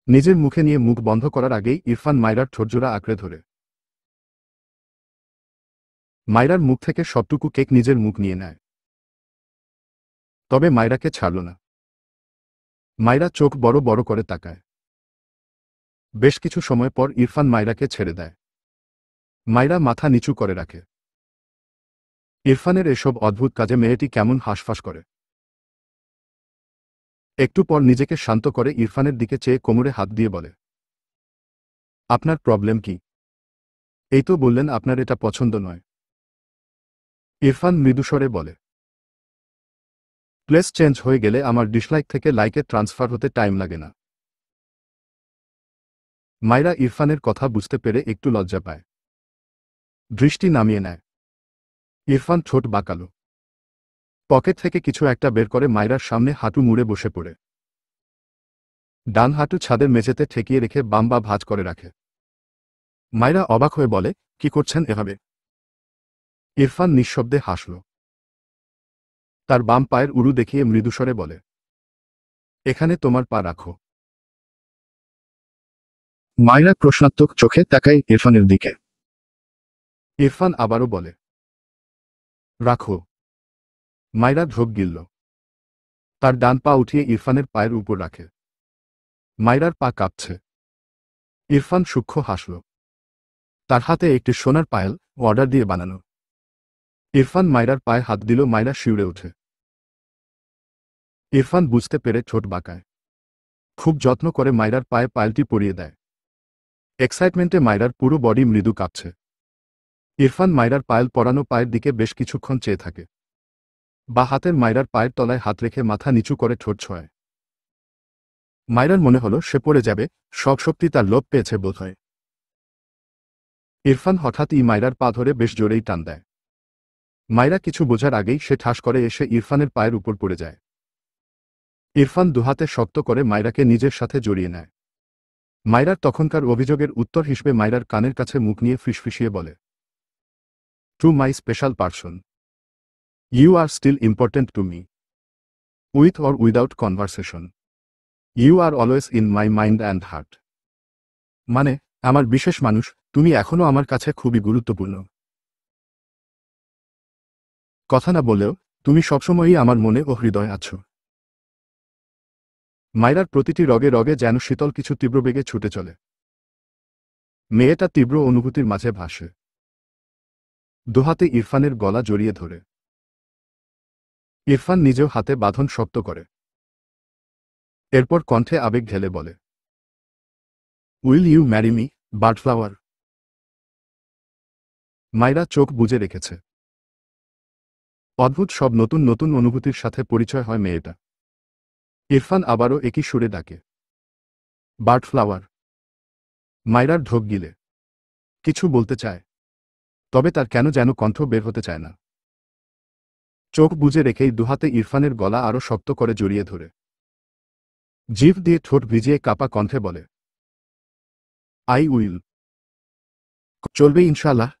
B: নিজের মুখে নিয়ে মুখ বন্ধ করার আগেই ইরফান মাইরার ঠোঁটজোড়া আঁকড়ে ধরে মাইরার মুখ থেকে সবটুকু কেক নিজের মুখ নিয়ে নেয়। তবে মাইরাকে ছাড়ল না। মাইরা চোখ বড় বড় করে তাকায়। বেশ কিছু সময় পর ইরফান মাইরাকে ছেড়ে দেয়। মাইরা মাথা নিচু করে রাখে। ইরফানের এসব অদ্ভুত কাজে মেয়েটি কেমন হাঁসফাঁস করে। একটু পর নিজেকে শান্ত করে ইরফানের দিকে চেয়ে কোমরে হাত দিয়ে বলে, আপনার প্রবলেম কি? এই তো বললেন আপনার এটা পছন্দ নয়। ইরফান মৃদুস্বরে বলে, প্লেস চেঞ্জ হয়ে গেলে আমার ডিসলাইক থেকে লাইকে ট্রান্সফার হতে টাইম লাগে না। মাইরা ইরফানের কথা বুঝতে পেরে একটু লজ্জা পায়। দৃষ্টি নামিয়ে নেয়। ইরফান ঠোঁট বাঁকালো। পকেট থেকে কিছু একটা বের করে মাইরার সামনে হাঁটু মুড়ে বসে পড়ে ডান হাঁটু ছাদের মেঝেতে ঠেকিয়ে রেখে বাম বা ভাঁজ করে রাখে। মাইরা অবাক হয়ে বলে, কি করছেন এভাবে? ইরফান নিঃশব্দে হাসল। তার বাম পায়ের উরু দেখিয়ে মৃদুস্বরে বলে, এখানে তোমার পা রাখো।
C: মাইরা প্রশ্নাত্মক চোখে তাকায় ইরফানের দিকে।
B: ইরফান আবারও বলে, রাখো। মাইরা ঢোক গিলল। তার ডান পা উঠিয়ে ইরফানের পায়ের উপর রাখে। মাইরার পা কাঁপছে। ইরফান সূক্ষ্ম হাসল। তার হাতে একটি সোনার পায়েল, অর্ডার দিয়ে বানানো। ইরফান মাইরার পায়ে হাত দিল। মাইরা শিউরে ওঠে। ইরফান বুঝতে পেরে ঠোঁট বাঁকায়। খুব যত্ন করে মাইরার পায়ে পায়েলটি পরিয়ে দেয়। এক্সাইটমেন্টে মাইরার পুরো বডি মৃদু কাঁপছে। ইরফান মায়রার পায়েল পরানো পায়ের দিকে বেশ কিছুক্ষণ চেয়ে থাকে। বা হাতের মায়রার পায়ের তলায় হাত রেখে মাথা নিচু করে ঠোঁট ছোঁয়। মায়রার মনে হলো সে পড়ে যাবে, সব শক্তি তার লোপ পেয়েছে বোধহয়। ইরফান হঠাৎই মায়রার পা ধরে বেশ জোরেই টান দেয়। মায়রা কিছু বোঝার আগেই সে ঠাস করে এসে ইরফানের পায়ের উপর পড়ে যায়। ইরফান দুহাতে শক্ত করে মায়রাকে নিজের সাথে জড়িয়ে নেয়। মায়রার তখনকার অভিযোগের উত্তর হিসেবে মায়রার কানের কাছে মুখ নিয়ে ফিসফিসিয়ে বলে, to my special person, you are still important to me, with or without conversation, you are always in my mind and heart. মানে, আমার বিশেষ মানুষ, তুমি এখনো আমার কাছে খুবই গুরুত্বপূর্ণ। কথা না বললেও তুমি সবসময়ই আমার মনে ও হৃদয়ে আছো। মায়রার প্রতিটি রগে রগে যেন শীতল কিছু তীব্র বেগে ছুটে চলে। মেয়েটা তীব্র অনুভূতির মাঝে ভাসে। দুহাতে ইরফানের গলা জড়িয়ে ধরে। ইরফান নিজেও হাতে বাঁধন শক্ত করে। এরপর কণ্ঠে আবেগ ঢেলে বলে, উইল ইউ ম্যারি মি, বার্ডফ্লাওয়ার? মায়রা চোখ বুজে রেখেছে। অদ্ভুত সব নতুন নতুন অনুভূতির সাথে পরিচয় হয় মেয়েটা। ইরফান আবারও একই সুরে ডাকে, বার্ডফ্লাওয়ার। মায়রার ঢোক গিলে কিছু বলতে চায়, তবে তার কেন যেন কণ্ঠ বের হতে চায় না। চোখ বুজে রেখেই দুহাতে ইরফানের গলা আরো শক্ত করে জড়িয়ে ধরে জিভ দিয়ে ঠোঁট ভিজিয়ে কাপা কণ্ঠে বলে, আই উইল। চলবে ইনশাআল্লাহ,